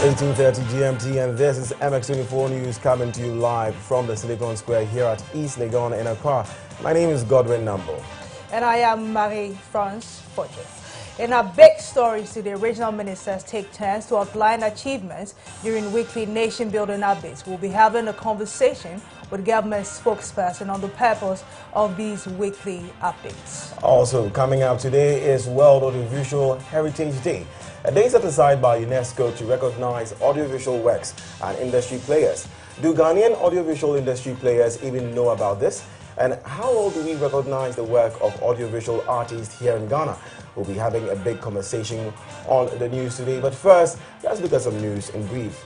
18:30 GMT, and this is MX24 News coming to you live from the Silicon Square here at East Legon in Accra. My name is Godwin Nambo. And I am Marie-France Fortune. In our big stories today, regional ministers take turns to outline achievements during weekly nation-building updates. We'll be having a conversation with government spokesperson on the purpose of these weekly updates. Also coming up today is World Audiovisual Heritage Day, a day set aside by UNESCO to recognize audiovisual works and industry players. Do Ghanaian audiovisual industry players even know about this? And how do we recognize the work of audiovisual artists here in Ghana? We'll be having a big conversation on the news today. But first, let's look at some news in brief.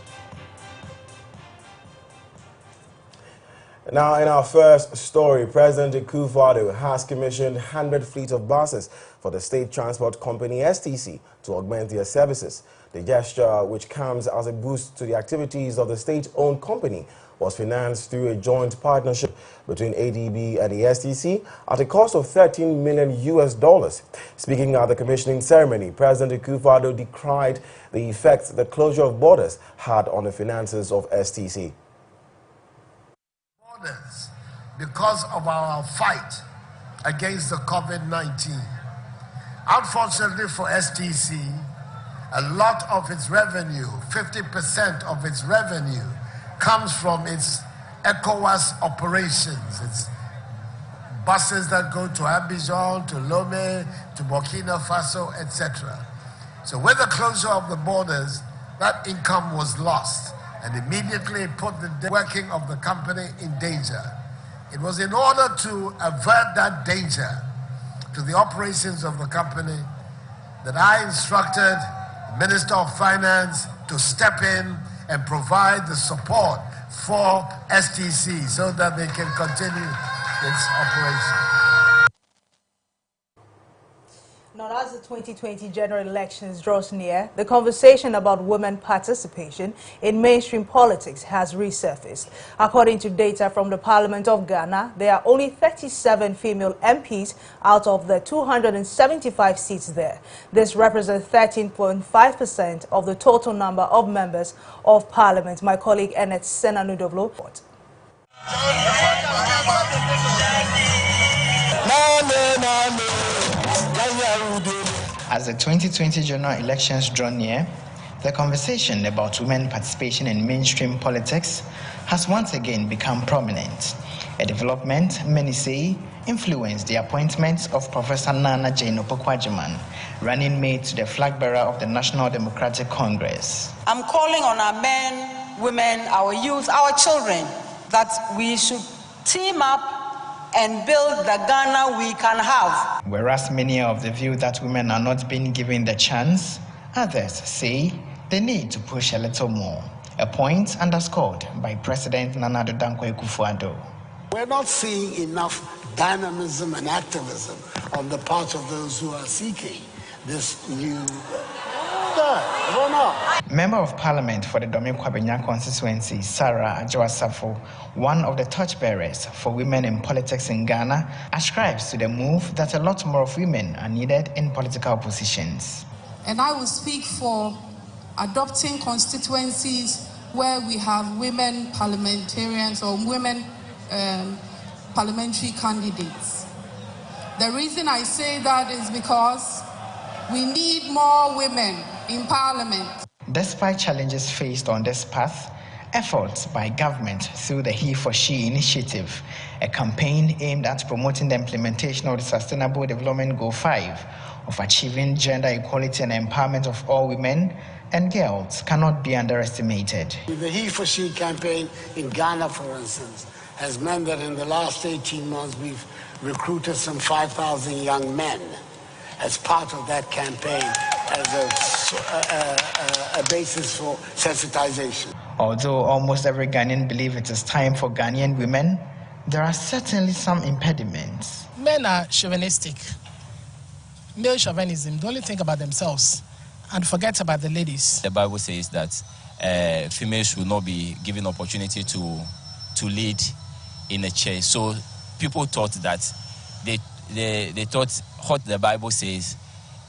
Now, in our first story, President Akufo-Addo has commissioned 100 fleet of buses for the state transport company STC to augment their services. The gesture, which comes as a boost to the activities of the state-owned company, was financed through a joint partnership between ADB and the STC at a cost of $13 million. Speaking at the commissioning ceremony, President Akufo-Addo decried the effects the closure of borders had on the finances of STC. Because of our fight against the COVID-19. Unfortunately for STC, a lot of its revenue, 50% of its revenue, comes from its ECOWAS operations. It's buses that go to Abidjan, to Lomé, to Burkina Faso, etc. So with the closure of the borders, that income was lost and immediately put the working of the company in danger. It was in order to avert that danger to the operations of the company that I instructed the Minister of Finance to step in and provide the support for STC so that they can continue its operation. Now, as the 2020 general elections draws near, the conversation about women participation in mainstream politics has resurfaced. According to data from the Parliament of Ghana, there are only 37 female MPs out of the 275 seats there. This represents 13.5% of the total number of members of Parliament. My colleague Enet Senanudovlo reports. As the 2020 general elections draw near, the conversation about women participation in mainstream politics has once again become prominent. A development many say influenced the appointment of Professor Nana Jane Opoku-Agyeman, running mate to the flag bearer of the National Democratic Congress. I'm calling on our men, women, our youth, our children, that we should team up and build the Ghana we can have. Whereas many are of the view that women are not being given the chance, others say they need to push a little more, a point underscored by President Nana Akufo-Addo. We're not seeing enough dynamism and activism on the part of those who are seeking this new... Member of Parliament for the Domin Kwabenya constituency, Sarah Adjoa-Safo, one of the torchbearers for women in politics in Ghana, ascribes to the move that a lot more of women are needed in political positions. And I will speak for adopting constituencies where we have women parliamentarians or women parliamentary candidates. The reason I say that is because we need more women in Parliament. Despite challenges faced on this path, efforts by government through the He for She initiative, a campaign aimed at promoting the implementation of the Sustainable Development Goal 5 of achieving gender equality and empowerment of all women and girls, cannot be underestimated. The He for She campaign in Ghana, for instance, has meant that in the last 18 months we've recruited some 5,000 young men as part of that campaign as a basis for sensitization. Although almost every Ghanaian believes it is time for Ghanaian women, there are certainly some impediments. Men are chauvinistic. Male chauvinism, they only think about themselves and forget about the ladies. The Bible says that females should not be given opportunity to lead in a church. So people thought that they thought what the Bible says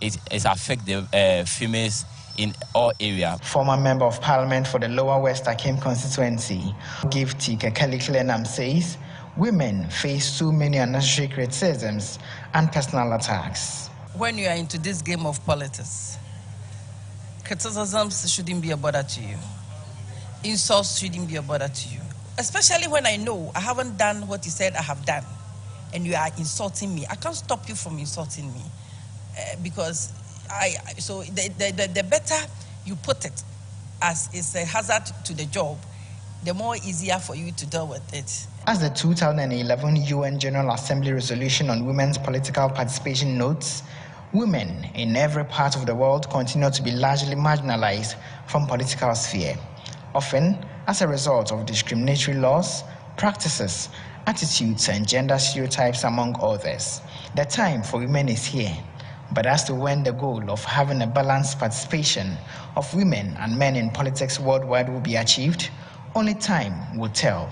it affects the females in all areas. Former Member of Parliament for the Lower West Akim constituency, Gifty Kekeli Klenam, says women face too many unnecessary criticisms and personal attacks. When you are into this game of politics, criticisms shouldn't be a bother to you. Insults shouldn't be a bother to you. Especially when I know I haven't done what you said I have done, and you are insulting me. I can't stop you from insulting me, because so the better you put it as it's a hazard to the job, the more easier for you to deal with it. As the 2011 UN General Assembly resolution on women's political participation notes, women in every part of the world continue to be largely marginalized from political sphere, often as a result of discriminatory laws, practices, attitudes, and gender stereotypes, among others. The time for women is here, but as to when the goal of having a balanced participation of women and men in politics worldwide will be achieved, only time will tell.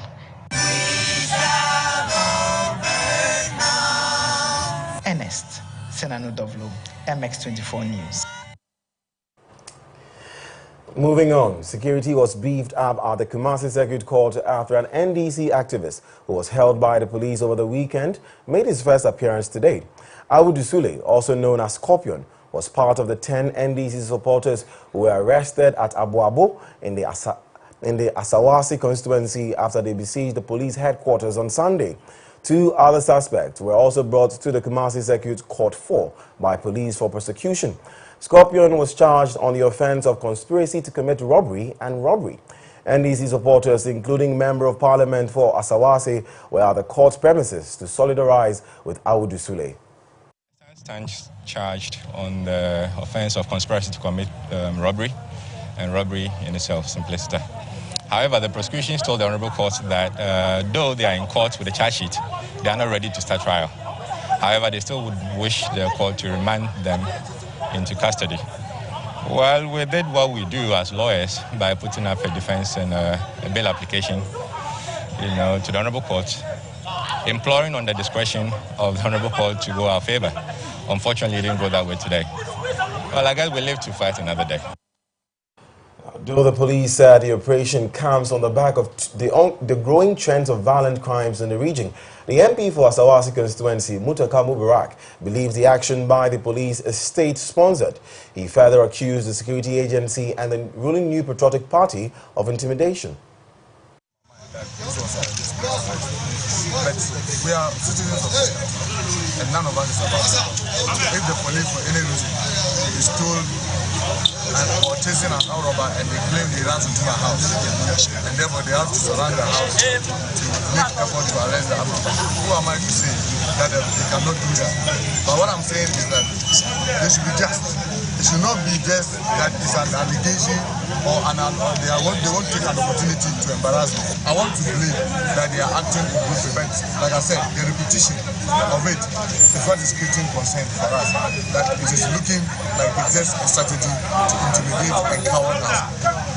Ernest Senanudovlu, MX24 News. Moving on, security was beefed up at the Kumasi Circuit Court after an NDC activist who was held by the police over the weekend made his first appearance today. Awudu Sule, also known as Scorpion, was part of the 10 NDC supporters who were arrested at Abuabo in the Asawasi constituency after they besieged the police headquarters on Sunday. 2 other suspects were also brought to the Kumasi Circuit Court 4 by police for prosecution. Scorpion was charged on the offense of conspiracy to commit robbery and robbery. NDC supporters, including Member of Parliament for Asawasi, were at the court premises to solidarize with Awudu Sule. Stands charged on the offense of conspiracy to commit robbery and robbery in itself, simplicity. However, the prosecution told the Honorable Court that though they are in court with the charge sheet, they are not ready to start trial. However, they still would wish the court to remand them into custody. Well, we did what we do as lawyers by putting up a defense and a bail application, to the Honorable Court, imploring on the discretion of the Honorable Court to go our favor. Unfortunately, it didn't go that way today. Well, I guess we live to fight another day. Though the police said the operation comes on the back of the growing trends of violent crimes in the region, the MP for Asawasi constituency, Mutaka Mubarak, believes the action by the police is state-sponsored. He further accused the security agency and the ruling New Patriotic Party of intimidation. But we are citizens of Africa, and none of us is about it. If the police, for any reason, is told or chasing an armed robber and they claim he runs into a house, and therefore they have to surround the house to make effort to arrest the armed robber, who am I to say that they cannot do that? But what I'm saying is that they should be just. It should not be just that it's an allegation or they won't take an opportunity to embarrass me. I want to believe that they are acting in good faith. Like I said, the repetition of it is what is creating concern for us. That it is looking like it's just a strategy to intimidate and cower us.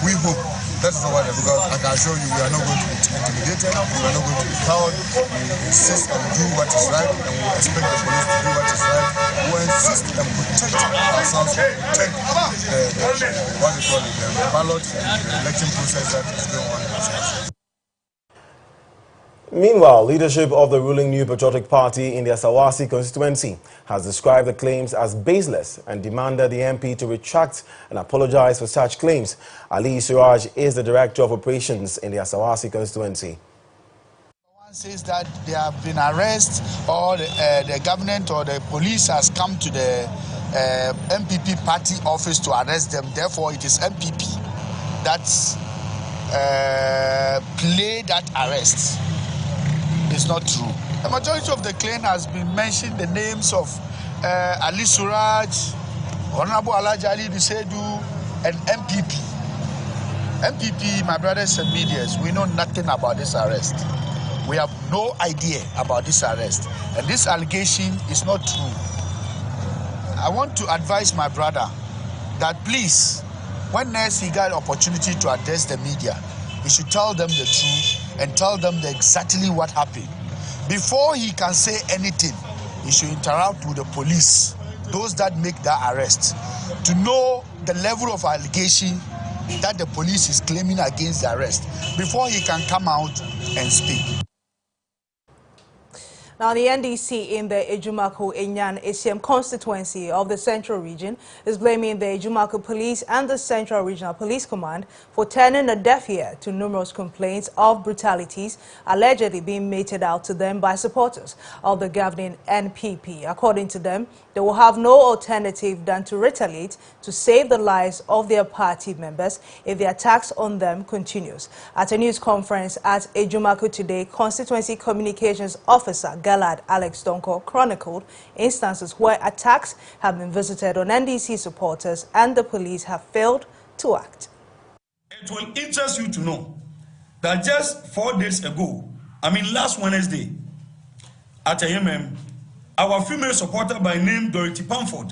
We hope that is not what because I can assure you we are not going to be intimidated, we are not going to be cowed. We insist and do what is right, and we expect the police to do what is right. We insist and protect ourselves, protect what we call the ballot and the election process that is going on in this country. Meanwhile, leadership of the ruling New Patriotic Party in the Asawasi constituency has described the claims as baseless and demanded the MP to retract and apologize for such claims. Ali Suraj is the Director of Operations in the Asawasi constituency. One says that there have been arrests or the government or the police has come to the MPP party office to arrest them. Therefore, it is MPP that's play that arrest. It's not true. The majority of the claim has been mentioned the names of Ali Suraj, Honorable Alhaji Ali Bisedu, and MPP. MPP, my brothers and medias, we know nothing about this arrest. We have no idea about this arrest. And this allegation is not true. I want to advise my brother that please, when next he got opportunity to address the media, he should tell them the truth and tell them exactly what happened. Before he can say anything, he should interact with the police, those that make that arrest, to know the level of allegation that the police is claiming against the arrest before he can come out and speak. Now, the NDC in the Ejumako-Enyan ACM constituency of the Central Region is blaming the Ejumako Police and the Central Regional Police Command for turning a deaf ear to numerous complaints of brutalities allegedly being meted out to them by supporters of the governing NPP. According to them, they will have no alternative than to retaliate to save the lives of their party members if the attacks on them continues. At a news conference at Ejumako today, Constituency Communications Officer Galad Alex Donko chronicled instances where attacks have been visited on NDC supporters and the police have failed to act. It will interest you to know that just 4 days ago, last Wednesday, at AMM, our female supporter by name Dorothy Pamford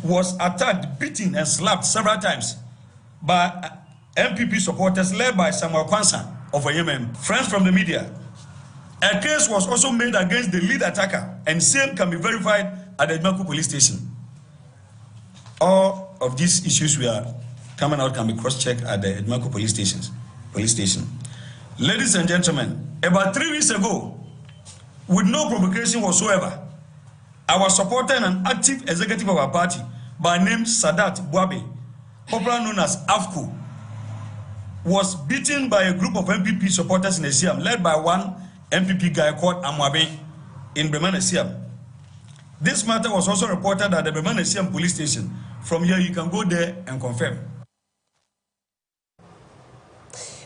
was attacked, beaten and slapped several times by MPP supporters led by Samuel Kwanzaa of AMM. Friends from the media. A case was also made against the lead attacker, and same can be verified at the Ejumako police station. All of these issues we are coming out can be cross-checked at the Ejumako police station. Ladies and gentlemen, about 3 weeks ago, with no provocation whatsoever, our supporter and an active executive of our party by name Sadat Bwabe, popularly known as AFCO, was beaten by a group of MPP supporters in Esiam, led by one MPP guy called Amwabe in Bremen Esiam. This matter was also reported at the Bremen Esiam police station. From here, you can go there and confirm.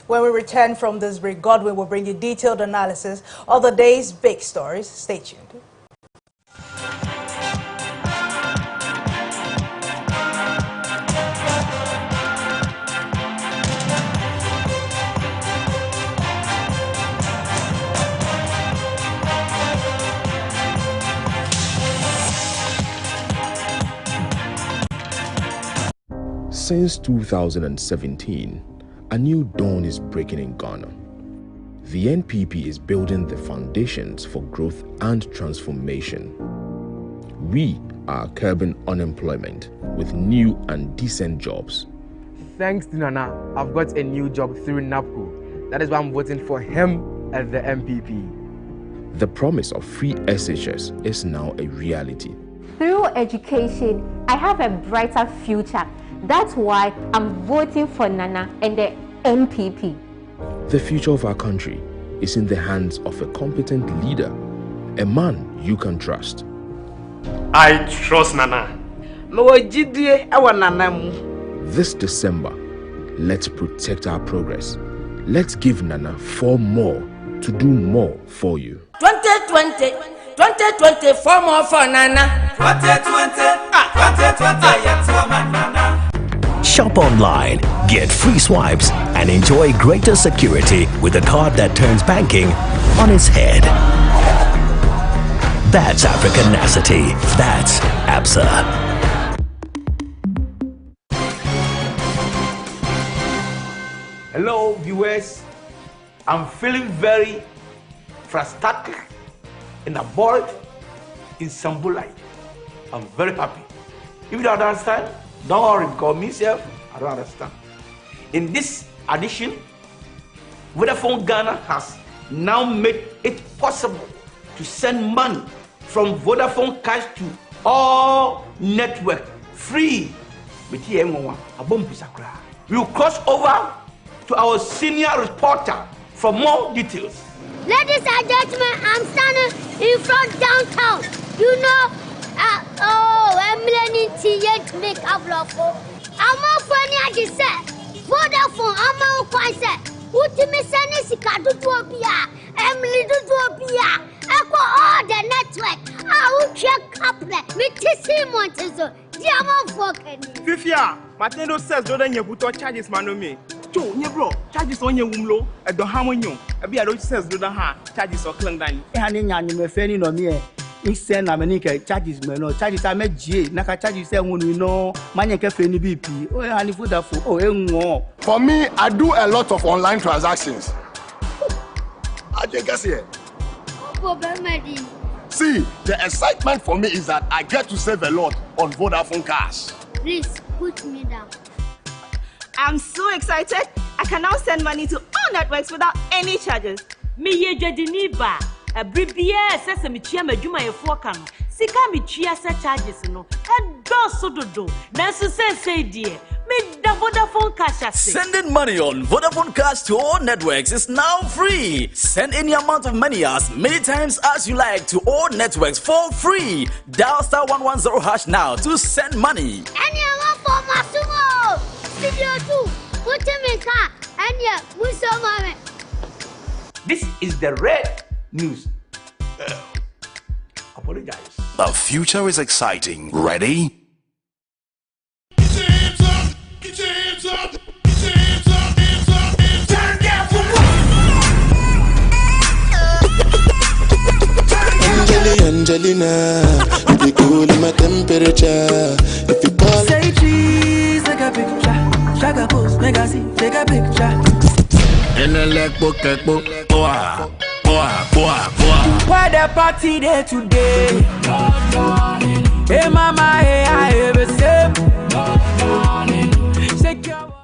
When we return from this break, Godwin will bring you detailed analysis of the day's big stories. Stay tuned. Since 2017, a new dawn is breaking in Ghana. The NPP is building the foundations for growth and transformation. We are curbing unemployment with new and decent jobs. Thanks to Nana, I've got a new job through NAPCO. That is why I'm voting for him as the MPP. The promise of free SHS is now a reality. Through education, I have a brighter future. That's why I'm voting for Nana and the MPP. The future of our country is in the hands of a competent leader, a man you can trust. I trust Nana. This December, let's protect our progress. Let's give Nana 4 more to do more for you. 2020, 4 more for Nana. 2020, yes, woman, Nana. Shop online, get free swipes, and enjoy greater security with a card that turns banking on its head. That's Africanacity. That's ABSA. Hello, viewers. I'm feeling very frustrated and bored in Sambulite. I'm very happy. If you don't understand, don't worry, because myself, I don't understand. In this addition, Vodafone Ghana has now made it possible to send money from Vodafone Cash to all network free. We will cross over to our senior reporter for more details. Ladies and gentlemen, I'm standing in front downtown. You know, I'm learning to make a vlog. I'm not funny as you said. Vodafone, I'm not quite said. Ultimate Senesika to Topia, Emily to Topia. I got all the network. I will check up there. Me TC Montezo. Diamond Falcon. Fifia, Matendo says, don't you put charges, Manome? Two, you bro, charges on your wumlo, at the harmony. A be a road says, do not have charges or Clandan. Handing you me fanny no me. Instead, America charges me no charges. I met G. Naka charges say when you know, money can fanny BP. Oh, honey food for oh, For me, I do a lot of online transactions. I think I see. See, the excitement for me is that I get to save a lot on Vodafone Cash. Please, put me down. I'm so excited. I can now send money to all networks without any charges. Me ye jediniba. A bribia sesame chia majuma ye fokano. Sika mi chia se charges no. And do so do. Nansu say dear. Me the Vodafone Cash. Sending money on Vodafone Cash to all networks is now free. Send any amount of money as many times as you like to all networks for free. Dial *110# now to send money. Any amount for Masumo. Studio 2. Put him in car. And yeah, we saw mommy. This is the red news. Apologize. The future is exciting. Ready? Angelina, you be cool in my temperature. If you call, say cheese, take a picture. Shaka post, magazine, take a picture. in a leg book, Why the party there today? Hey mama, hey I have a sip. Shake your body.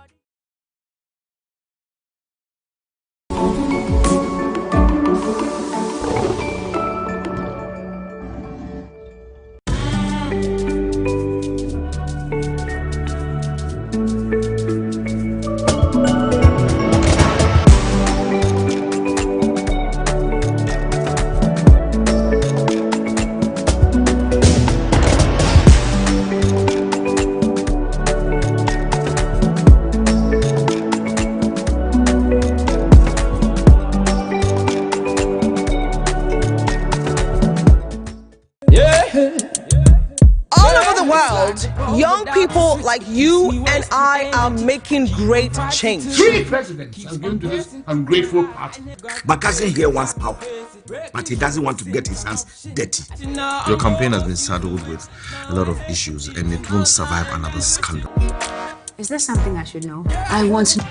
Young people like you and I are making great change. 3 presidents are going to this ungrateful party. My cousin here wants power, but he doesn't want to get his hands dirty. Your campaign has been saddled with a lot of issues and it won't survive another scandal. Is there something I should know? I want to.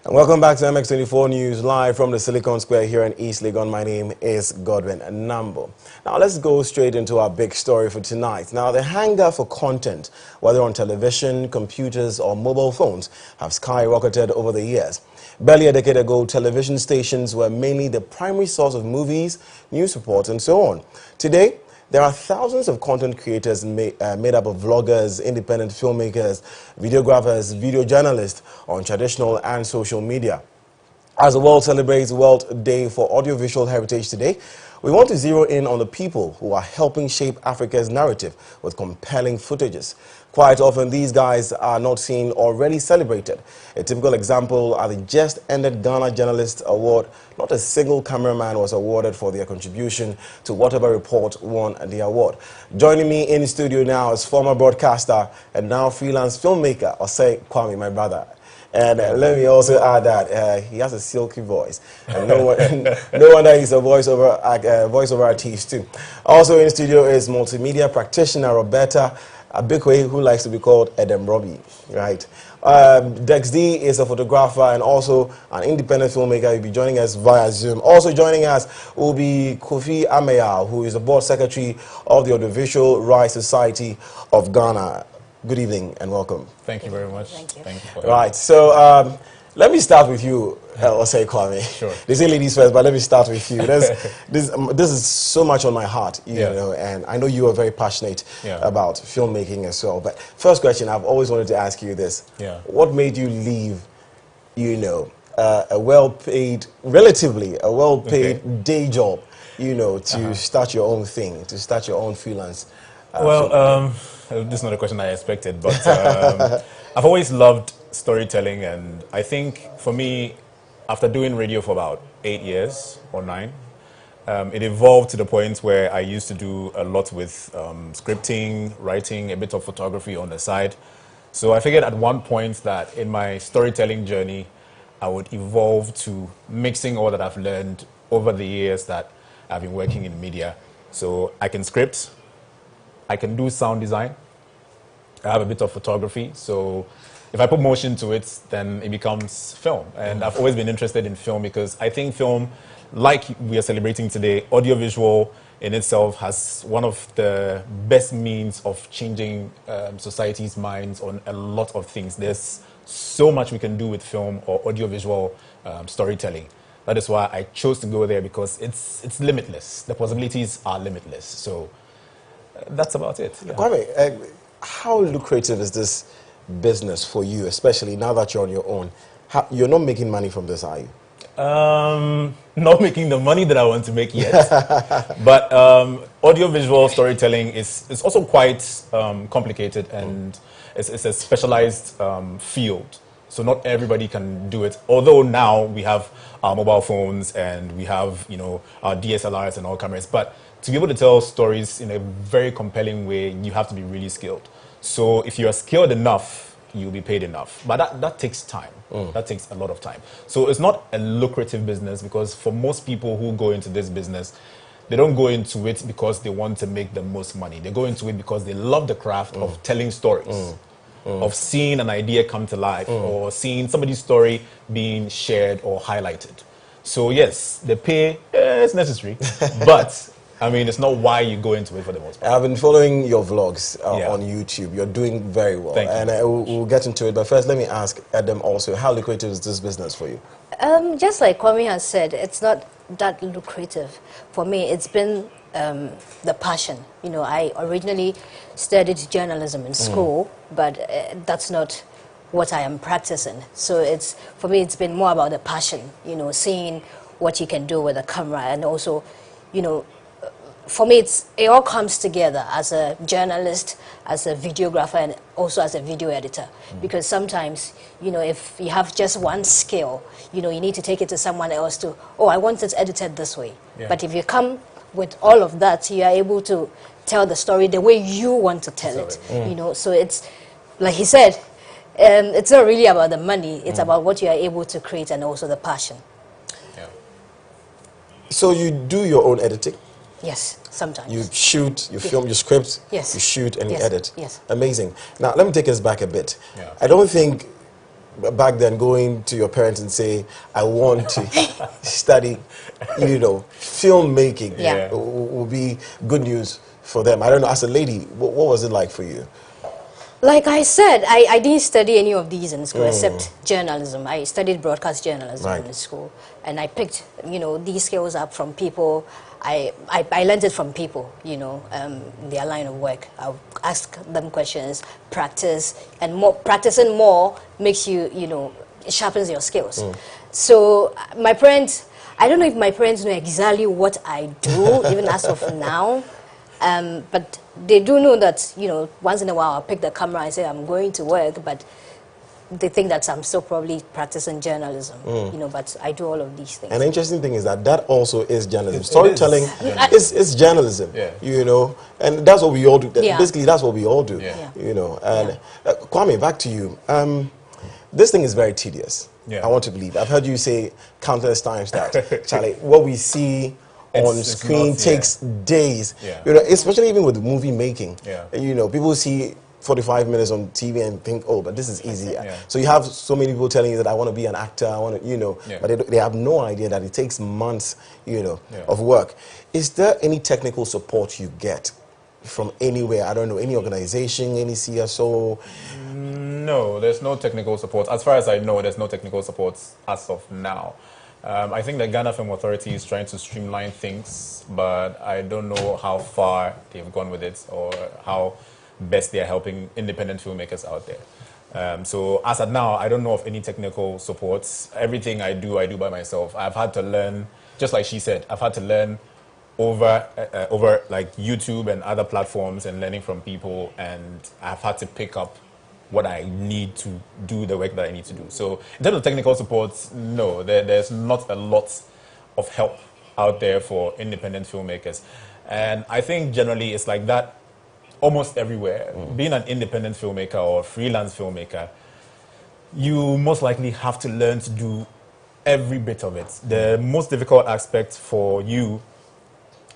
Welcome back to MX24 News, live from the Silicon Square here in East Legon. My name is Godwin Nambo. Now let's go straight into our big story for tonight. Now the hunger for content, whether on television, computers or mobile phones, have skyrocketed over the years. Barely a decade ago, television stations were mainly the primary source of movies, news reports and so on. Today, there are thousands of content creators made up of vloggers, independent filmmakers, videographers, video journalists on traditional and social media. As the world celebrates World Day for Audiovisual Heritage today, we want to zero in on the people who are helping shape Africa's narrative with compelling footages. Quite often, these guys are not seen or rarely celebrated. A typical example are the just-ended Ghana Journalist Award. Not a single cameraman was awarded for their contribution to whatever report won the award. Joining me in the studio now is former broadcaster and now freelance filmmaker, Osei Kwame, my brother. And let me also add that he has a silky voice. And no wonder he's a voiceover artist too. Also in the studio is multimedia practitioner Roberta Abikwe, who likes to be called Edem Robbie, right? Dex D is a photographer and also an independent filmmaker. He'll be joining us via Zoom. Also joining us will be Kofi Ameya, who is the board secretary of the Audiovisual Rights Society of Ghana. Good evening and welcome. Thank you very much. Thank you for right, so let me start with you, Osei Kwame. Sure. They say ladies first, but let me start with you. This is so much on my heart, you know, and I know you are very passionate about filmmaking as well. But first question, I've always wanted to ask you this. What made you leave, you know, a well-paid, relatively a well-paid day job, you know, to start your own thing, to start your own freelance? This is not a question I expected, but I've always loved storytelling, and I think for me, after doing radio for about 8 years or 9, it evolved to the point where I used to do a lot with scripting, writing, a bit of photography on the side. So I figured at one point that in my storytelling journey, I would evolve to mixing all that I've learned over the years, that I've been working in media. So I can script, I can do sound design, I have a bit of photography. So if I put motion to it, then it becomes film. And I've always been interested in film because I think film, like we are celebrating today, audiovisual in itself has one of the best means of changing society's minds on a lot of things. There's so much we can do with film or audiovisual storytelling. That is why I chose to go there, because it's limitless. The possibilities are limitless. So that's about it. Yeah. Kwame, how lucrative is this business for you, especially now that you're on your own? You're not making money from this, are you? Not making the money that I want to make yet. But audiovisual storytelling is also quite complicated, and it's a specialized field. So not everybody can do it. Although now we have our mobile phones and we have, our DSLRs and all cameras. But to be able to tell stories in a very compelling way, you have to be really skilled. So if you are skilled enough, you'll be paid enough. But that takes time. That takes a lot of time. So it's not a lucrative business, because for most people who go into this business, they don't go into it because they want to make the most money. They go into it because they love the craft of telling stories, of seeing an idea come to life, or seeing somebody's story being shared or highlighted. So yes, the pay is necessary, but I mean, it's not why you go into it for the most part. I've been following your vlogs on YouTube. You're doing very well. Thank you. And we'll get into it. But first, let me ask Adam also, how lucrative is this business for you? Just like Kwame has said, it's not that lucrative. For me, it's been the passion. I originally studied journalism in school, but that's not what I am practicing. So for me, it's been more about the passion, seeing what you can do with a camera, and also, for me, it all comes together as a journalist, as a videographer, and also as a video editor. Because sometimes, if you have just one skill, you need to take it to someone else to, I want it edited this way. Yeah. But if you come with all of that, you are able to tell the story the way you want to tell it. So it's, like he said, it's not really about the money. It's about what you are able to create, and also the passion. Yeah. So you do your own editing? Yes, sometimes. You shoot, you film, you script, yes. You shoot and you edit. Yes. Amazing. Now, let me take us back a bit. Yeah. I don't think back then going to your parents and say, I want to study, filmmaking will be good news for them. I don't know, as a lady, what was it like for you? Like I said, I didn't study any of these in school except journalism. I studied broadcast journalism in school, and I picked, these skills up from people. I learned it from people, their line of work. I'll ask them questions, practice, and practicing more makes you, it sharpens your skills. So my parents, I don't know if my parents know exactly what I do, even as of now, but they do know that, once in a while I'll pick the camera and say I'm going to work, but they think that I'm still probably practicing journalism, but I do all of these things. And the interesting thing is that also is journalism. Storytelling is journalism, and that's what we all do. Basically, that's what we all do, And Kwame, back to you. This thing is very tedious. I want to believe. I've heard you say countless times that, Charlie, what we see on screen takes days, especially even with movie making. People see 45 minutes on TV and think, but this is easy. So you have so many people telling you that I want to be an actor, I want to, but they have no idea that it takes months, of work. Is there any technical support you get from anywhere? I don't know, any organization, any CSO? No, there's no technical support. As far as I know, there's no technical support as of now. I think the Ghana Film Authority is trying to streamline things, but I don't know how far they've gone with it or how best they are helping independent filmmakers out there. So as of now, I don't know of any technical supports. Everything I do by myself. I've had to learn, just like she said, I've had to learn over like YouTube and other platforms and learning from people, and I've had to pick up what I need to do the work that I need to do. So in terms of technical support, no, there's not a lot of help out there for independent filmmakers. And I think generally it's like that almost everywhere. Being an independent filmmaker or freelance filmmaker, you most likely have to learn to do every bit of it. The most difficult aspect for you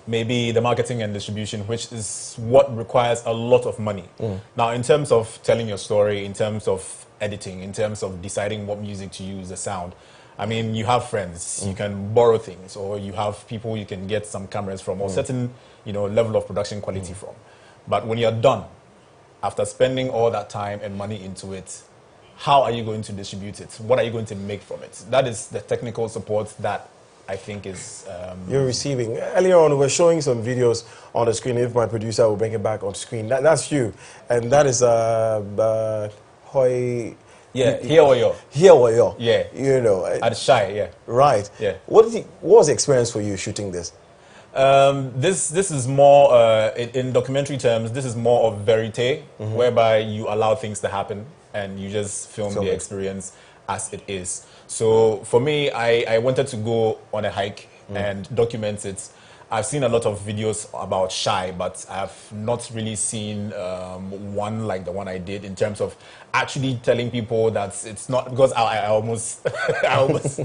maybe the marketing and distribution, which is what requires a lot of money. Now, in terms of telling your story, in terms of editing, in terms of deciding what music to use, the sound, I mean, you have friends, you can borrow things, or you have people you can get some cameras from, or certain, level of production quality from. But when you're done, after spending all that time and money into it, how are you going to distribute it? What are you going to make from it? That is the technical support that I think is... You're receiving. Earlier on, we were showing some videos on the screen. If my producer will bring it back on screen. That's you. And that is Hoy... Yeah, Here or Yo. Here or Yo. Yeah. At Shy, yeah. Right. Yeah. What was the experience for you shooting this? This is more, in documentary terms, this is more of verite, whereby you allow things to happen and you just film the experience as it is. So for me, I wanted to go on a hike and document it. I've seen a lot of videos about Shy, but I've not really seen one like the one I did in terms of actually telling people that it's not, because I almost I almost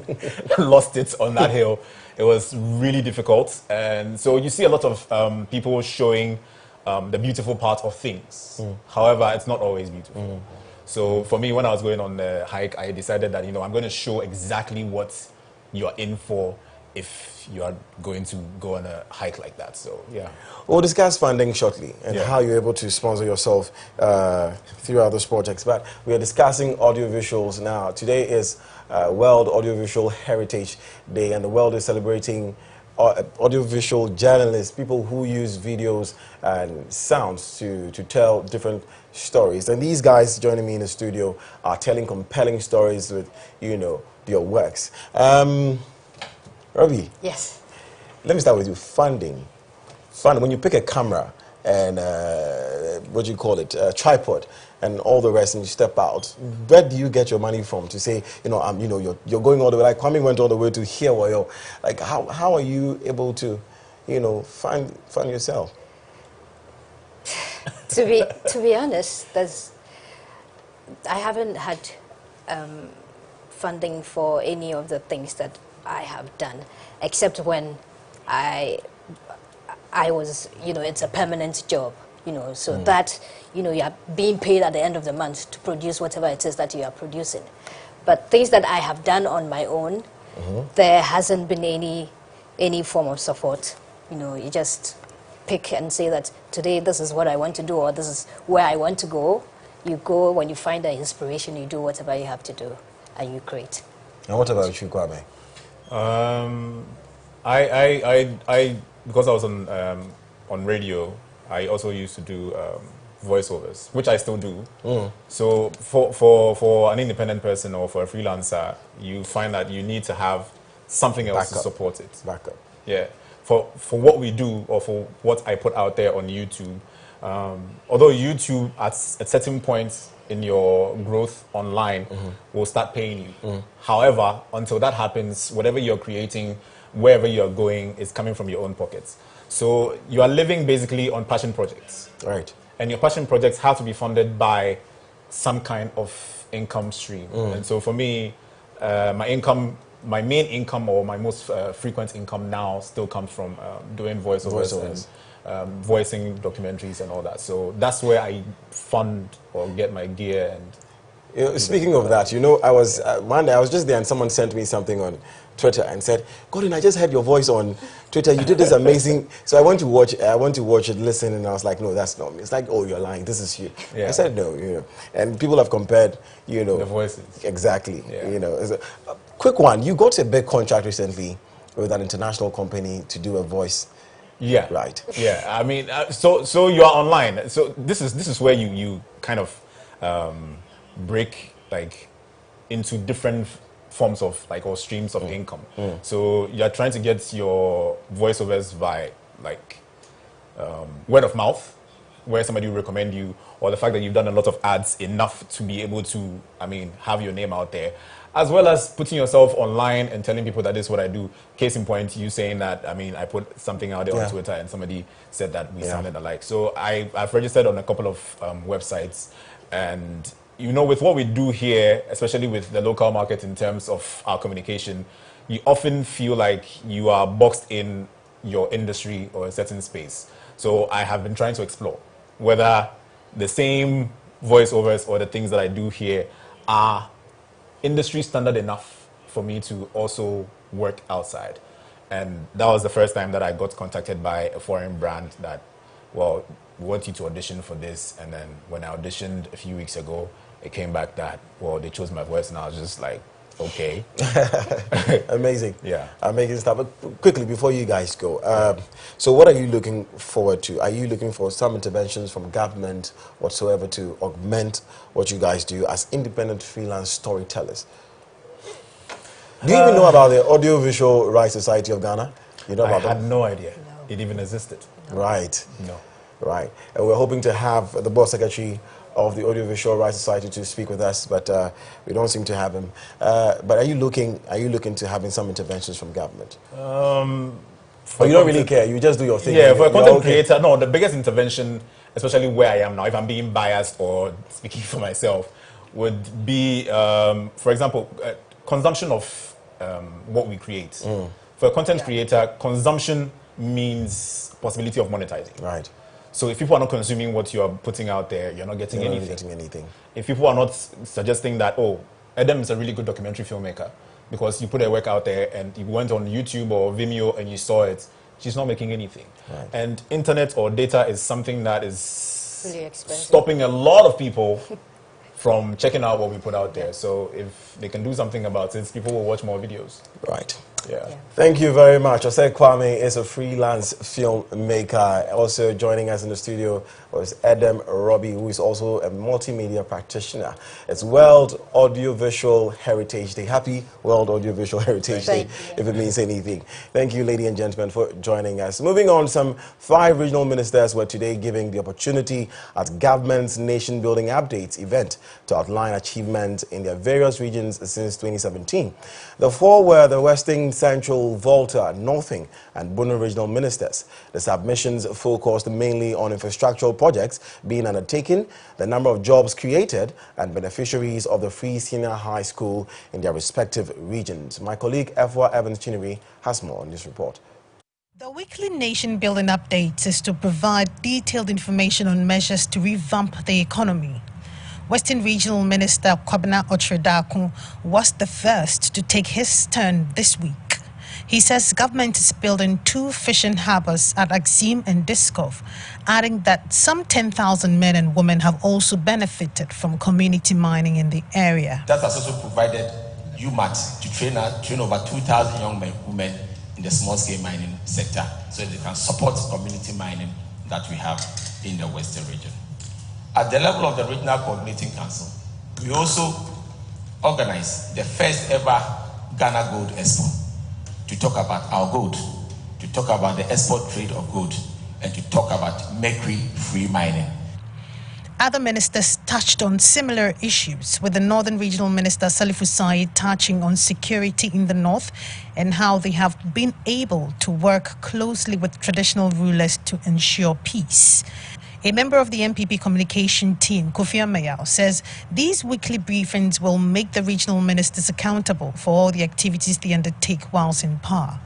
lost it on that hill. It was really difficult, and so you see a lot of people showing the beautiful part of things. However, it's not always beautiful. So for me, when I was going on the hike, I decided that I'm going to show exactly what you're in for if you are going to go on a hike like that. So yeah, we'll discuss funding shortly and how you're able to sponsor yourself throughout those projects. But we are discussing audiovisuals now. Today is World Audiovisual Heritage Day, and the world is celebrating audiovisual journalists, people who use videos and sounds to tell different stories. And these guys joining me in the studio are telling compelling stories with, their works. Ravi. Yes. Let me start with you. Funding. When you pick a camera and what do you call it, a tripod, and all the rest, and you step out, where do you get your money from to say, you're going all the way? Like Kwame went all the way to here, like how are you able to, fund yourself? To be honest, I haven't had funding for any of the things that I have done, except when I was, it's a permanent job, so that, you are being paid at the end of the month to produce whatever it is that you are producing. But things that I have done on my own, there hasn't been any form of support. You just pick and say that today this is what I want to do, or this is where I want to go. You go, when you find the inspiration, you do whatever you have to do, and you create. And what about you, Kwame? I because I was on radio, I also used to do voiceovers, which I still do. So for an independent person or for a freelancer, you find that you need to have something else to support it. Backup. Yeah. For what we do, or for what I put out there on YouTube, although YouTube at a certain point in your growth online will start paying you. However, until that happens, whatever you're creating, wherever you're going, is coming from your own pockets. So you are living basically on passion projects. Right. And your passion projects have to be funded by some kind of income stream. And so for me, my main income, or my most frequent income now, still comes from doing voiceovers. And voicing documentaries and all that. So that's where I fund or get my gear. And speaking of that, I was one day I was just there and someone sent me something on Twitter and said, "Gordon, I just heard your voice on Twitter. You did this amazing." So I went to watch it, listen, and I was like, "No, that's not me." It's like, "Oh, you're lying. This is you." I said, "No, And people have compared, the voices. Exactly. Quick one. You got a big contract recently with an international company to do a voice. Yeah. Right. Yeah. I mean, so you are online. So this is where you kind of break into different forms of or streams of income. So you're trying to get your voiceovers by word of mouth, where somebody will recommend you, or the fact that you've done a lot of ads enough to be able to, have your name out there, as well as putting yourself online and telling people that this is what I do. Case in point, you saying that, I put something out there on Twitter and somebody said that we sounded alike. So I've registered on a couple of websites, and with what we do here, especially with the local market in terms of our communication, you often feel like you are boxed in, your industry or a certain space. So I have been trying to explore whether the same voiceovers or the things that I do here are industry standard enough for me to also work outside. And that was the first time that I got contacted by a foreign brand that, well, we want you to audition for this. And then when I auditioned a few weeks ago, it came back that, well, they chose my voice, and I was just like, okay. Amazing. Yeah. Amazing stuff. But quickly, before you guys go, so what are you looking forward to? Are you looking for some interventions from government whatsoever to augment what you guys do as independent freelance storytellers? Do you even know about the Audiovisual Rights Society of Ghana? You know about that? I had no idea it even existed. Right. No. Right. And we're hoping to have the board secretary of the Audiovisual Rights Society to speak with us, but we don't seem to have him. But are you looking to having some interventions from government? Or you don't really care? You just do your thing. Yeah, for a content creator, no. The biggest intervention, especially where I am now, if I'm being biased or speaking for myself, would be, for example, consumption of what we create. For a content creator, consumption means possibility of monetizing. Right. So if people are not consuming what you are putting out there, you're not getting anything. Not getting anything. If people are not suggesting that, oh, Adam is a really good documentary filmmaker because you put her work out there and you went on YouTube or Vimeo and you saw it, she's not making anything. Right. And internet or data is something that is really expensive, stopping a lot of people from checking out what we put out there. So if they can do something about it, people will watch more videos. Right. Yeah. Thank you very much. Osei Kwame is a freelance filmmaker. Also joining us in the studio was Adam Robbie, who is also a multimedia practitioner. It's World Audiovisual Heritage Day. Happy World Audiovisual Heritage Day, if it means anything. Thank you, ladies and gentlemen, for joining us. Moving on, some 5 regional ministers were today giving the opportunity at government's Nation Building Updates event to outline achievements in their various regions since 2017. The 4 were the Western, Central, Volta, Northern and Bono regional ministers. The submissions focused mainly on infrastructural projects being undertaken, the number of jobs created and beneficiaries of the free senior high school in their respective regions. My colleague Efwa Evans Chinnery has more on this report. The weekly Nation Building Updates is to provide detailed information on measures to revamp the economy. Western Regional Minister Kwabena Otredakun was the first to take his turn this week. He says government is building 2 fishing harbors at Axim and Diskov, adding that some 10,000 men and women have also benefited from community mining in the area. That has also provided UMAT to train over 2,000 young men and women in the small-scale mining sector, so they can support community mining that we have in the Western region. At the level of the Regional Coordinating Council, we also organized the first ever Ghana Gold Expo to talk about our gold, to talk about the export trade of gold, and to talk about mercury-free mining. Other ministers touched on similar issues, with the Northern Regional Minister Salifu Said touching on security in the north and how they have been able to work closely with traditional rulers to ensure peace. A member of the MPP communication team, Kofi Amayao, says these weekly briefings will make the regional ministers accountable for all the activities they undertake whilst in power.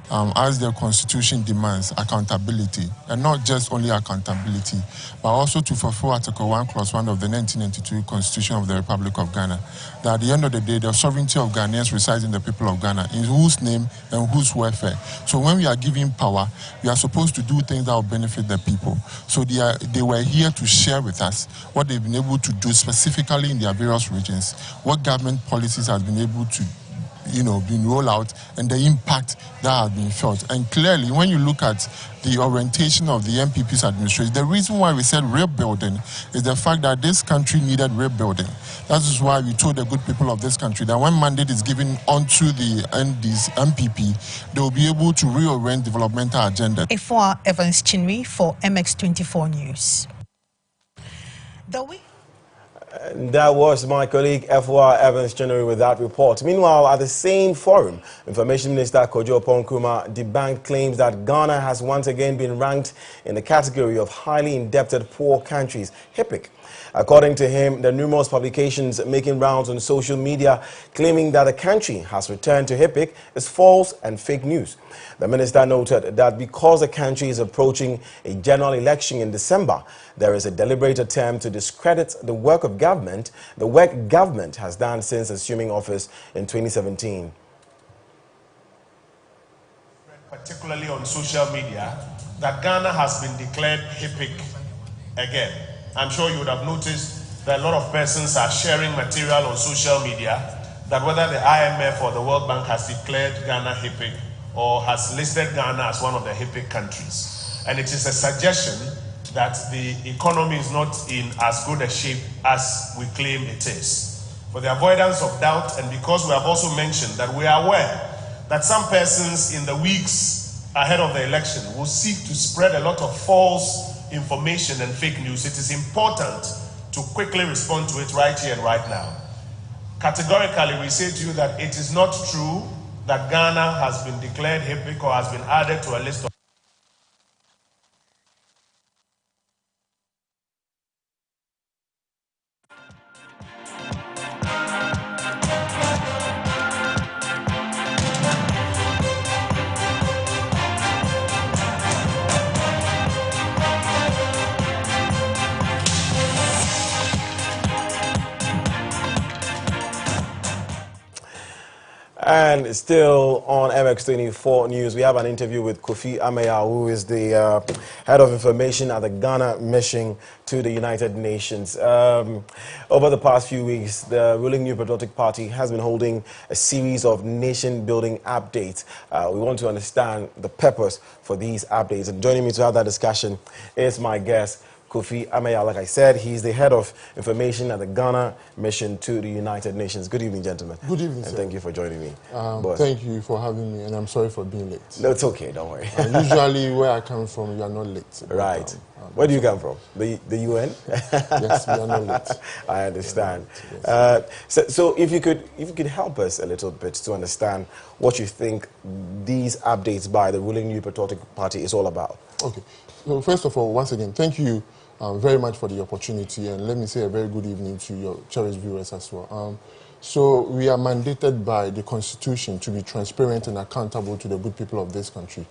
As the Constitution demands accountability, and not just only accountability, but also to fulfill Article 1, Clause 1 of the 1992 Constitution of the Republic of Ghana, that at the end of the day, the sovereignty of Ghanaians resides in the people of Ghana, in whose name and whose welfare. So when we are giving power, we are supposed to do things that will benefit the people. So they were here to share with us what they've been able to do specifically in their various regions, what government policies have been able to been rolled out, and the impact that has been felt. And clearly, when you look at the orientation of the MPP's administration, the reason why we said rebuilding is the fact that this country needed rebuilding. That is why we told the good people of this country that when mandate is given onto the MPP, they will be able to reorient developmental agenda. Efwa Evans Chinnery for MX24 News. And that was my colleague F.Y. Evans January with that report. Meanwhile, at the same forum, Information Minister Kojo Ponkrumah debunked claims that Ghana has once again been ranked in the category of highly indebted poor countries, HIPC. According to him, the numerous publications making rounds on social media claiming that the country has returned to HIPC is false and fake news. The minister noted that because the country is approaching a general election in December, there is a deliberate attempt to discredit the work of government, the work government has done since assuming office in 2017. Particularly on social media, that Ghana has been declared HIPC again. I'm sure you would have noticed that a lot of persons are sharing material on social media that whether the IMF or the World Bank has declared Ghana HIPC or has listed Ghana as one of the HIPC countries. And it is a suggestion that the economy is not in as good a shape as we claim it is. For the avoidance of doubt, and because we have also mentioned that we are aware that some persons in the weeks ahead of the election will seek to spread a lot of false information and fake news, it is important to quickly respond to it right here and right now. Categorically, we say to you that it is not true that Ghana has been declared HIPC or has been added to a list of And still on MX24 News, we have an interview with Kofi Ameya, who is the head of information at the Ghana mission to the United Nations. Over the past few weeks, the ruling New Patriotic Party has been holding a series of nation-building updates. We want to understand the purpose for these updates. And joining me to have that discussion is my guest, Kofi Ameya. Like I said, he's the head of information at the Ghana mission to the United Nations. Good evening, gentlemen. Good evening, and sir. thank you for joining me. Thank you for having me, and I'm sorry for being late. No, it's okay, don't worry. Usually where I come from, you are not late. Right. Where do you come from? The UN? Yes, we are not late. I understand. Yes. So if you could help us a little bit to understand what you think these updates by the ruling New Patriotic Party is all about. Okay. So first of all, once again, thank you very much for the opportunity, and let me say a very good evening to your cherished viewers as well. So we are mandated by the Constitution to be transparent and accountable to the good people of this country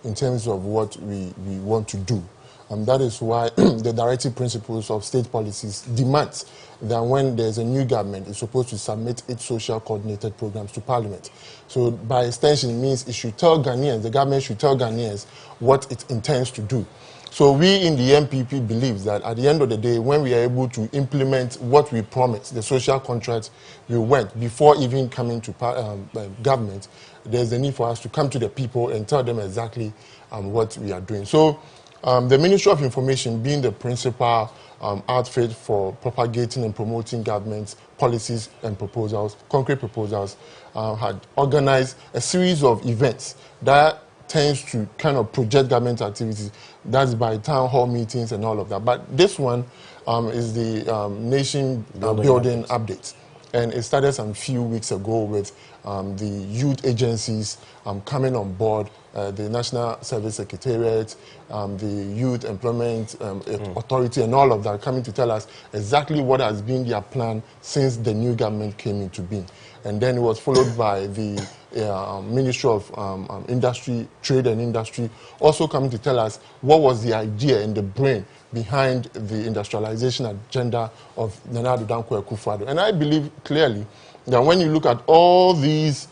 in terms of what we want to do. And that is why the directive principles of state policies demands that when there's a new government, it's supposed to submit its social coordinated programs to Parliament. So by extension, it means it should tell Ghanaians, the government should tell Ghanaians what it intends to do. So we in the MPP believe that at the end of the day, when we are able to implement what we promised, the social contract we went before even coming to government, there's a need for us to come to the people and tell them exactly what we are doing. So the Ministry of Information, being the principal outfit for propagating and promoting government policies and proposals, concrete proposals, had organized a series of events that tends to kind of project government activities. That's by town hall meetings and all of that. But this one is the nation building update. And it started some few weeks ago with the youth agencies coming on board, the National Service Secretariat, the Youth Employment Authority, and all of that coming to tell us exactly what has been their plan since the new government came into being. And then it was followed by the Ministry of Industry, Trade and Industry, also coming to tell us what was the idea and the brain behind the industrialization agenda of Nana Addo Dankwa Akufo-Addo. And I believe clearly that when you look at all these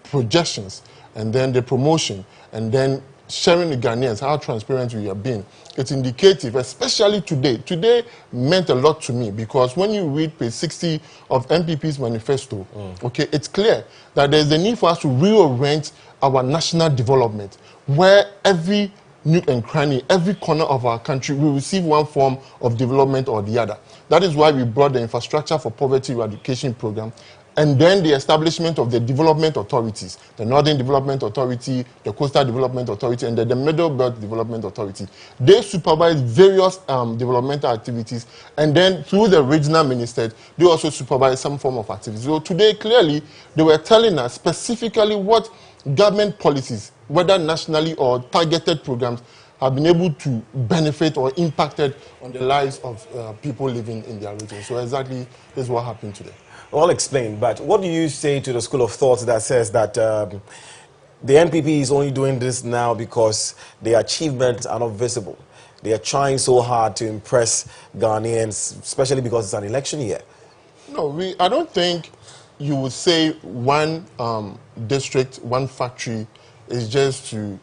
projections and then the promotion and then sharing the Ghanaians how transparent we have been, it's indicative, especially today. Today meant a lot to me because when you read page 60 of MPP's manifesto, okay, it's clear that there's the need for us to reorient our national development where every nook and cranny, every corner of our country will receive one form of development or the other. That is why we brought the Infrastructure for Poverty Eradication program and then the establishment of the development authorities, the Northern Development Authority, the Coastal Development Authority, and the Middle Belt Development Authority. They supervise various developmental activities, and then through the regional ministers, they also supervise some form of activities. So today, clearly, they were telling us specifically what government policies, whether nationally or targeted programs, have been able to benefit or impacted on the lives of people living in their region. So exactly this is what happened today. Well explained, but what do you say to the school of thought that says that the NPP is only doing this now because their achievements are not visible? They are trying so hard to impress Ghanaians, especially because it's an election year. No, I don't think you would say one district, one factory is just to,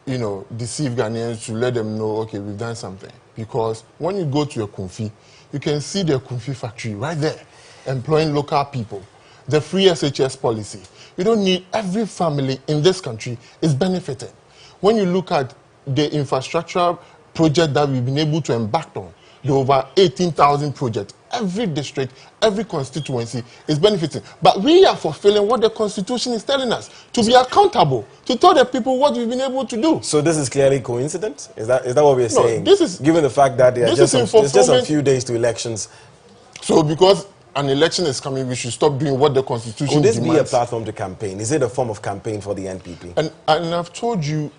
you know, deceive Ghanaians, to let them know, okay, we've done something. Because when you go to a Kumfi, you can see the Kumfi factory right there, employing local people. The free SHS policy. You don't need every family in this country is benefited. When you look at the infrastructure project that we've been able to embark on, the over 18,000 projects, every district, every constituency is benefiting. But we are fulfilling what the Constitution is telling us, to be accountable, to tell the people what we've been able to do. So this is clearly coincidence? Is that what we're saying? This is, given the fact that there are just a few days to elections. So because an election is coming, we should stop doing what the Constitution demands. Could this be a platform to campaign? Is it a form of campaign for the NPP? And I've told you,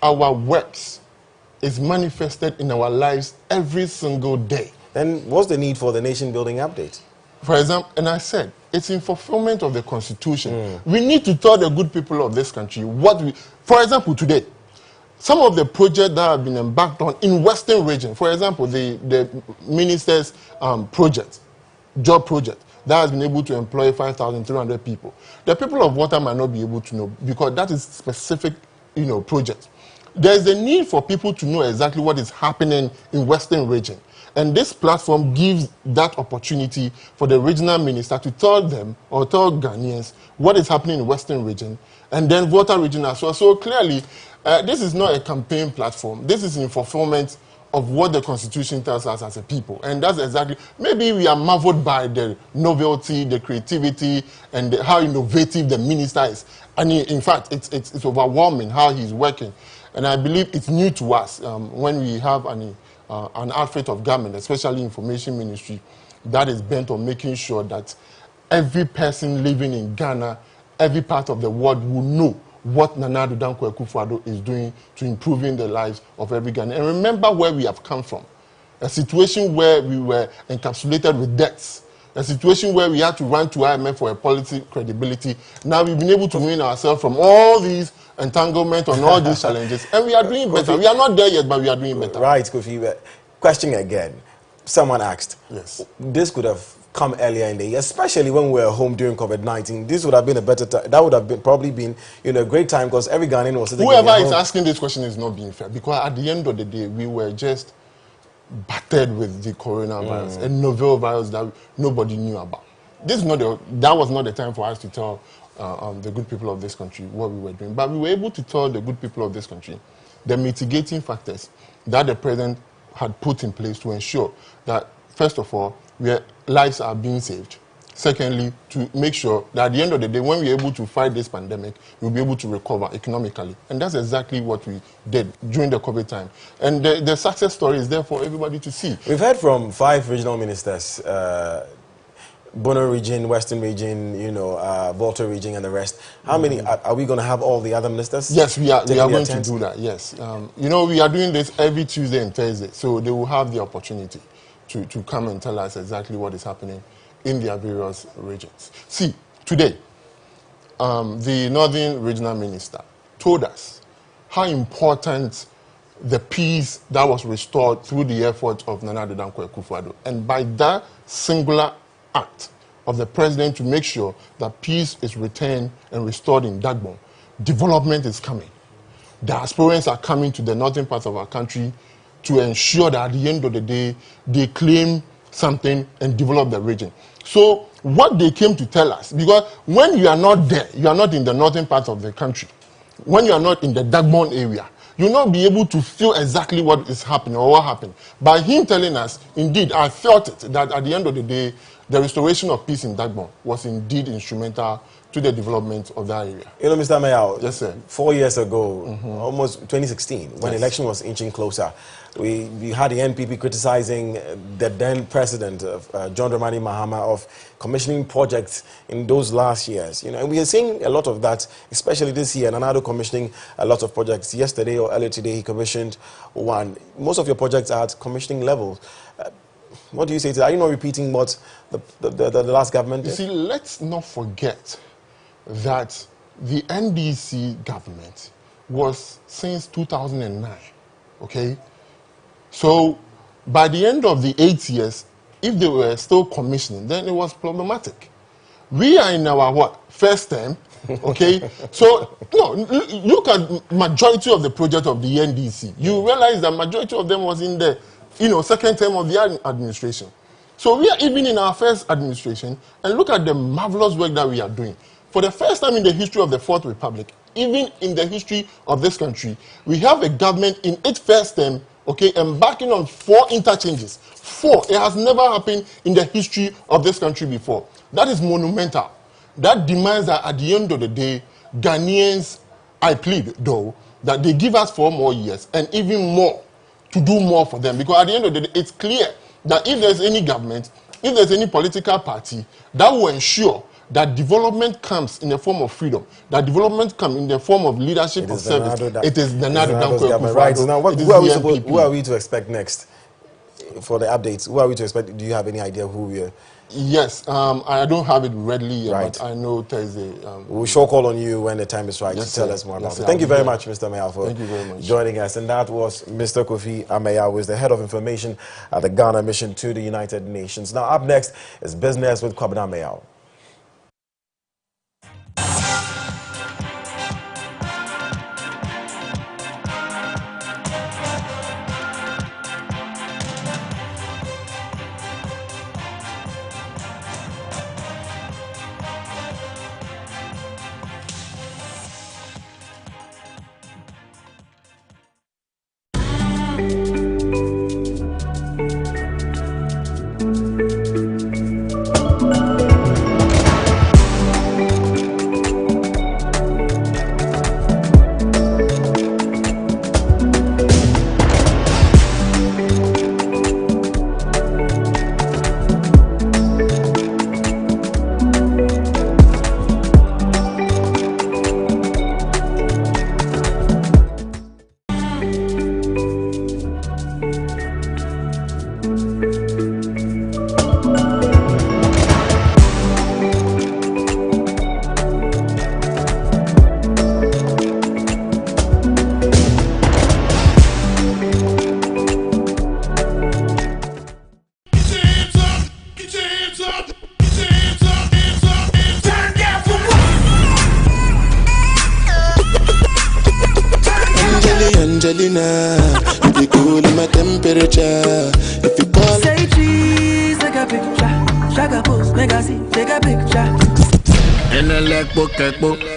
our works is manifested in our lives every single day. Then what's the need for the nation building update? For example, and I said, it's in fulfillment of the Constitution. We need to tell the good people of this country what we, for example, today, some of the projects that have been embarked on in Western region, for example, the minister's project, job project, that has been able to employ 5,300 people. The people of Water might not be able to know because that is specific, project. There is a need for people to know exactly what is happening in Western region. And this platform gives that opportunity for the regional minister to tell them or tell Ghanaians what is happening in Western region and then Water region as well. So clearly, this is not a campaign platform. This is in fulfillment of what the Constitution tells us as a people. And that's exactly, maybe we are marveled by the novelty, the creativity, and how innovative the minister is. And in fact, it's overwhelming how he's working. And I believe it's new to us when we have an outfit of government, especially information ministry, that is bent on making sure that every person living in Ghana, every part of the world will know what Nana Addo Dankwa Akufo-Addo is doing to improving the lives of every Ghanaian. And remember where we have come from. A situation where we were encapsulated with debts. A situation where we had to run to IMF for a policy credibility. Now we've been able to win ourselves from all these entanglement on all these challenges. And we are doing better. We are not there yet, but we are doing better. Right, Kofi. Question again. Someone asked. Yes. This could have come earlier in the year, especially when we were home during COVID-19. This would have been a better time. That would have probably been a great time because every Ghanaian was sitting Whoever is asking this question is not being fair, because at the end of the day, we were just battered with the coronavirus, a novel virus that nobody knew about. That was not the time for us to tell the good people of this country what we were doing. But we were able to tell the good people of this country the mitigating factors that the president had put in place to ensure that, first of all, lives are being saved. Secondly, to make sure that at the end of the day, when we're able to fight this pandemic, we'll be able to recover economically. And that's exactly what we did during the COVID time. And the success story is there for everybody to see. We've heard from 5 regional ministers, Bono region, Western region, Volta region, and the rest. How many are we going to have? All the other ministers? Yes, we are going to do that. Yes, we are doing this every Tuesday and Thursday, so they will have the opportunity to come and tell us exactly what is happening in their various regions. See, today, the Northern Regional Minister told us how important the peace that was restored through the effort of Nana Addo Dankwa Akufo-Addo, and by that singular act of the president to make sure that peace is retained and restored in Dagbon, development is coming. Diasporans are coming to the northern parts of our country to ensure that at the end of the day, they claim something and develop the region. So what they came to tell us, because when you are not there, you are not in the northern part of the country, when you are not in the Dagbon area, you'll not be able to feel exactly what is happening or what happened. By him telling us, indeed, I felt it, that at the end of the day, the restoration of peace in Dagbon was indeed instrumental to the development of that area. You know, Mr. Mayor, yes, sir. 4 years ago, almost 2016, when the election was inching closer, we had the NPP criticizing the then president, John Dramani Mahama, of commissioning projects in those last years. You know, and we are seeing a lot of that, especially this year. Nanado commissioning a lot of projects. Yesterday or earlier today, he commissioned one. Most of your projects are at commissioning level. What do you say to that? Are you not repeating what the last government did? You see, let's not forget that the NDC government was since 2009, okay? So by the end of the 8 years, if they were still commissioning, then it was problematic. We are in our first term, okay? So no, look at majority of the project of the NDC. You realize that majority of them was in the second term of the administration. So we are even in our first administration, and look at the marvelous work that we are doing. For the first time in the history of the Fourth Republic, even in the history of this country, we have a government in its first term, okay, embarking on 4 interchanges. 4. It has never happened in the history of this country before. That is monumental. That demands that at the end of the day, Ghanaians, I plead though, that they give us 4 more years and even more to do more for them. Because at the end of the day, it's clear that if there's any government, if there's any political party, that will ensure that development comes in the form of freedom, that development comes in the form of leadership of service. It is Nanado's government. Right. Now, who are we to expect next for the updates? Who are we to expect? Do you have any idea who we are? Yes, I don't have it readily yet, but I know Thursday. We shall call on you when the time is right to tell us more about it. Thank you very much, Mr. Mayor, for joining us. And that was Mr. Kofi Ameya, who is the head of information at the Ghana Mission to the United Nations. Now, up next is Business with Kwabena Ameya. Angelina, you be cool in my temperature. If you call, say cheese, take a picture. Shaka pose, make a see, take a picture. In the leg book,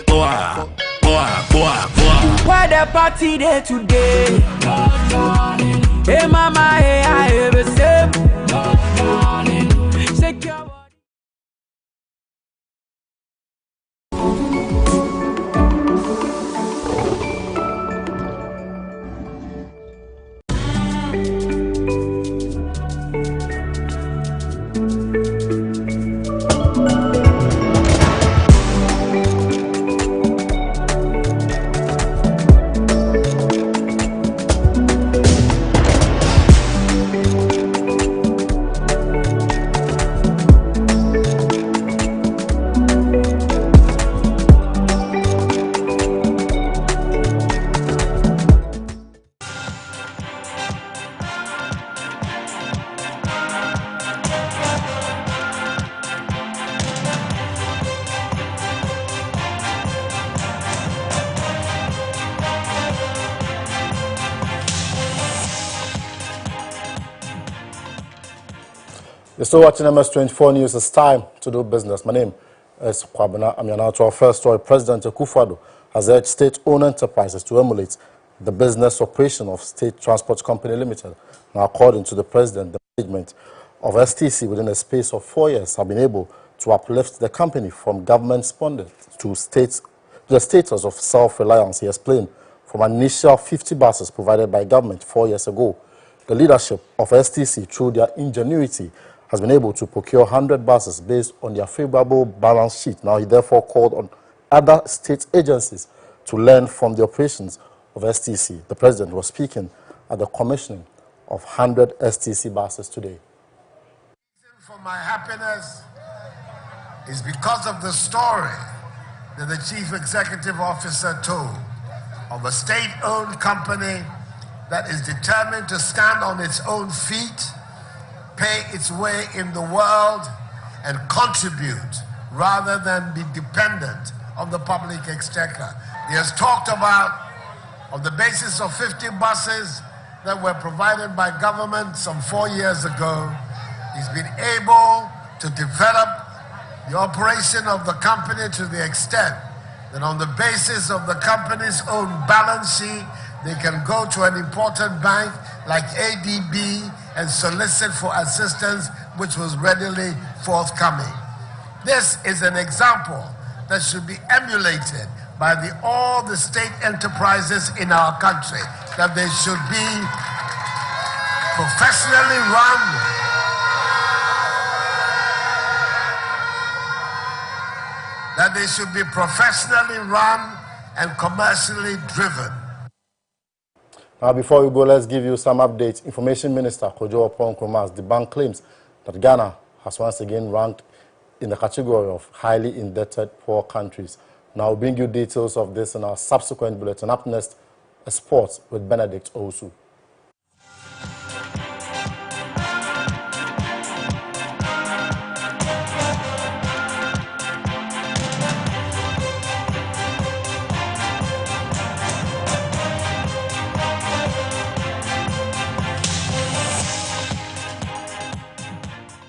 boa. Why the party there today? Hey mama, hey I have a sip. Shake your body. You're still watching MS24 News. It's time to do business. My name is Kwabena Ameya. Now to our first story. President Akufo-Addo has urged state-owned enterprises to emulate the business operation of State Transport Company Limited. Now, according to the president, the management of STC within a space of 4 years have been able to uplift the company from government-sponsored to the status of self-reliance, he explained, from an initial 50 buses provided by government 4 years ago. The leadership of STC, through their ingenuity, has been able to procure 100 buses based on their favorable balance sheet. Now, he therefore called on other state agencies to learn from the operations of STC. The president was speaking at the commissioning of 100 STC buses today. For my happiness is because of the story that the chief executive officer told of a state-owned company that is determined to stand on its own feet, pay its way in the world, and contribute rather than be dependent on the public exchequer. He has talked about, on the basis of 50 buses that were provided by government some 4 years ago, he's been able to develop the operation of the company to the extent that on the basis of the company's own balance sheet, they can go to an important bank like ADB and solicit for assistance, which was readily forthcoming. This is an example that should be emulated by all the state enterprises in our country, that they should be professionally run, and commercially driven. Now, before we go, let's give you some updates. Information Minister Kojo Oppong-Nkrumah has debunked claims that Ghana has once again ranked in the category of highly indebted poor countries. Now, I'll bring you details of this in our subsequent bulletin. Up next, sports with Benedict Osu.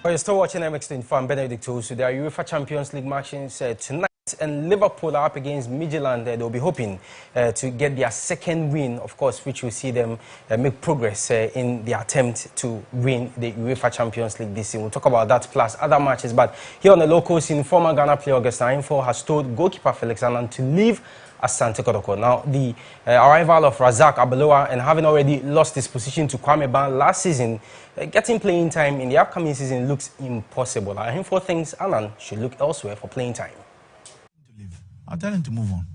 You're still watching MX24. I'm Benedict Osu. There are UEFA Champions League matches tonight, and Liverpool are up against Midtjylland. They'll be hoping to get their second win, of course, which will see them make progress in their attempt to win the UEFA Champions League this season. We'll talk about that plus other matches. But here on the local scene, former Ghana player Augustin Info has told goalkeeper Felix Annan to leave Asante Kotoko. Now, the arrival of Razak Abeloa, and having already lost his position to Kwame Ban last season, getting playing time in the upcoming season looks impossible. Info thinks Annan should look elsewhere for playing time. I'll tell him to move on.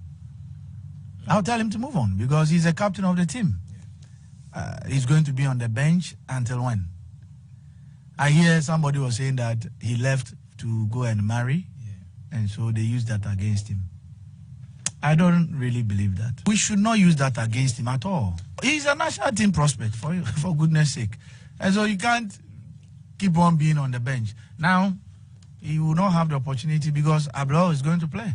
I'll tell him to move on because he's a captain of the team. He's going to be on the bench until when? I hear somebody was saying that he left to go and marry, and so they used that against him. I don't really believe that. We should not use that against him at all. He's a national team prospect, for goodness sake. And so you can't keep on being on the bench. Now, he will not have the opportunity because Ablo is going to play.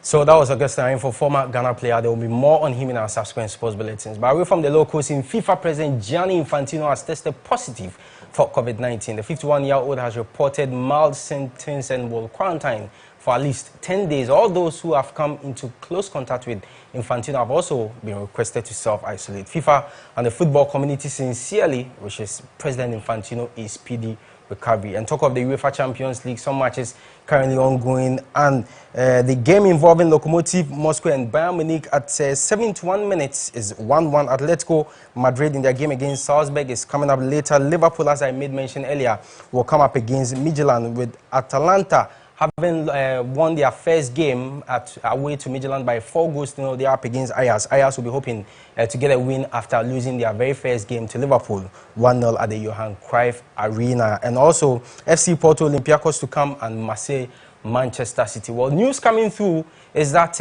So that was Augustin Info, former Ghana player. There will be more on him in our subsequent sports bulletins. But away from the locals, in FIFA President Gianni Infantino has tested positive for COVID-19. The 51-year-old has reported mild symptoms and will quarantine for at least 10 days. All those who have come into close contact with Infantino have also been requested to self-isolate. FIFA and the football community sincerely wishes President Infantino a speedy recovery. And talk of the UEFA Champions League, some matches currently ongoing, and the game involving Lokomotiv Moscow and Bayern Munich at 71 minutes is 1-1. Atletico Madrid in their game against Salzburg is coming up later. Liverpool, as I made mention earlier, will come up against Midtjylland, with Atalanta having won their first game away to Midtjylland by 4-0. They are up against Ajax. Ajax will be hoping to get a win after losing their very first game to Liverpool 1-0 at the Johan Cruyff Arena. And also FC Porto, Olympiacos to come, and Marseille, Manchester City. Well, news coming through is that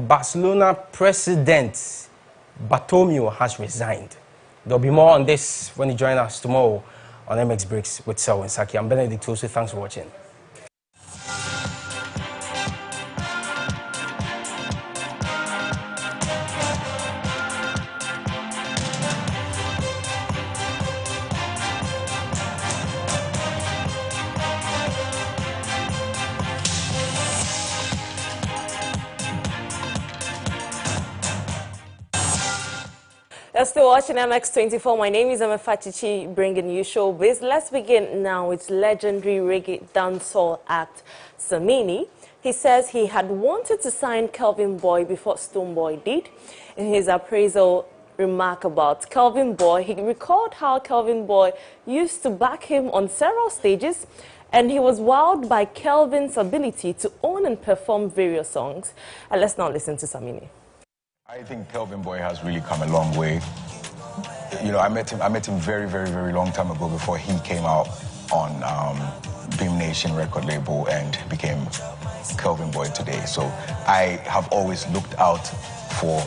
Barcelona president Bartomeu has resigned. There'll be more on this when you join us tomorrow on MX Breaks with Selwyn Saki. I'm Benedict Osu. Thanks for watching. You're still watching MX24. My name is MX24, bringing you showbiz. Let's begin now with legendary reggae dancehall act Samini. He says he had wanted to sign Kelvin Boy before Stonebwoy did. In his appraisal remark about Kelvin Boy, he recalled how Kelvin Boy used to back him on several stages, and he was wowed by Kelvin's ability to own and perform various songs. And let's now listen to Samini. I think Kelvin Boy has really come a long way. You know, I met him very, very, very long time ago before he came out on Beam Nation record label and became Kelvin Boy today. So I have always looked out for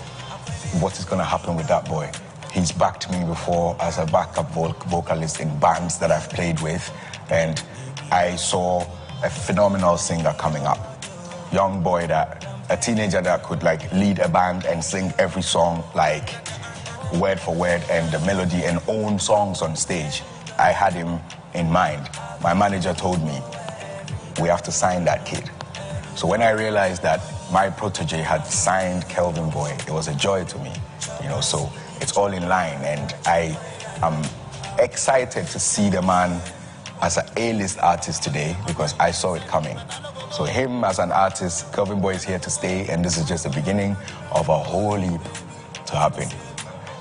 what is going to happen with that boy. He's backed me before as a backup vocalist in bands that I've played with, and I saw a phenomenal singer coming up. Young boy, a teenager that could like lead a band and sing every song like word for word and the melody and own songs on stage. I had him in mind. My manager told me, we have to sign that kid. So when I realized that my protege had signed Kelvin Boy, it was a joy to me, you know, so it's all in line, and I am excited to see the man as an A-list artist today because I saw it coming. So him as an artist, Kelvin Boy is here to stay, and this is just the beginning of a whole heap to happen.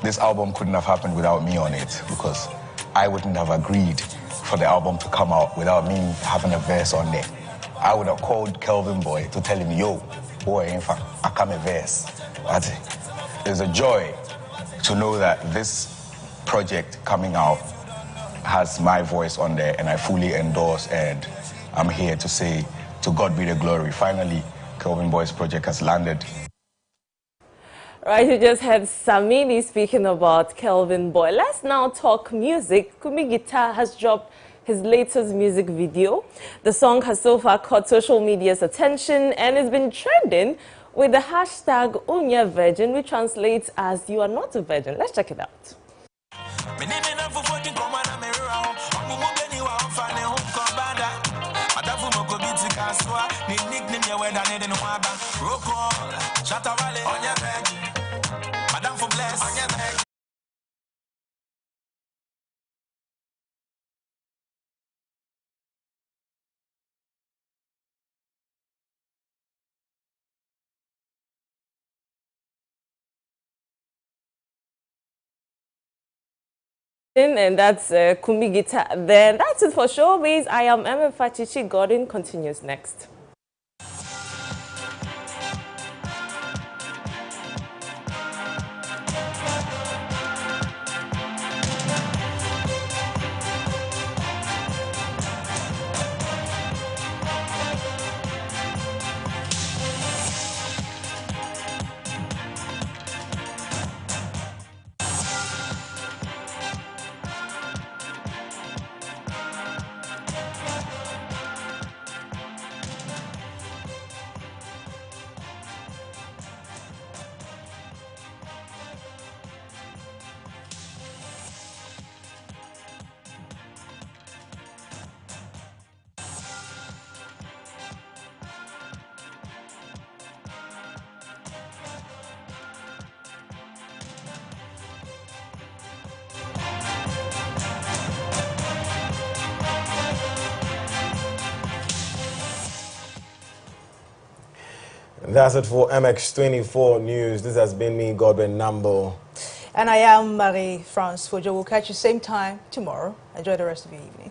This album couldn't have happened without me on it because I wouldn't have agreed for the album to come out without me having a verse on there. I would have called Kelvin Boy to tell him, yo, boy, in fact, I come a verse. That's it. It's a joy to know that this project coming out has my voice on there, and I fully endorse, and I'm here to say, to God be the glory. Finally, Kelvin Boy's project has landed. Right, you just heard Samini speaking about Kelvin Boy. Let's now talk music. Kumi Guitar has dropped his latest music video. The song has so far caught social media's attention and has been trending with the hashtag #UnyaVirgin, which translates as "You are not a virgin." Let's check it out. And that's Kumi Guitar. Then that's it for Showbiz. I am MX24. Gordon continues next. That's it for MX24 News. This has been me, Godwin Nambo. And I am Marie-France Fojo. We'll catch you same time tomorrow. Enjoy the rest of your evening.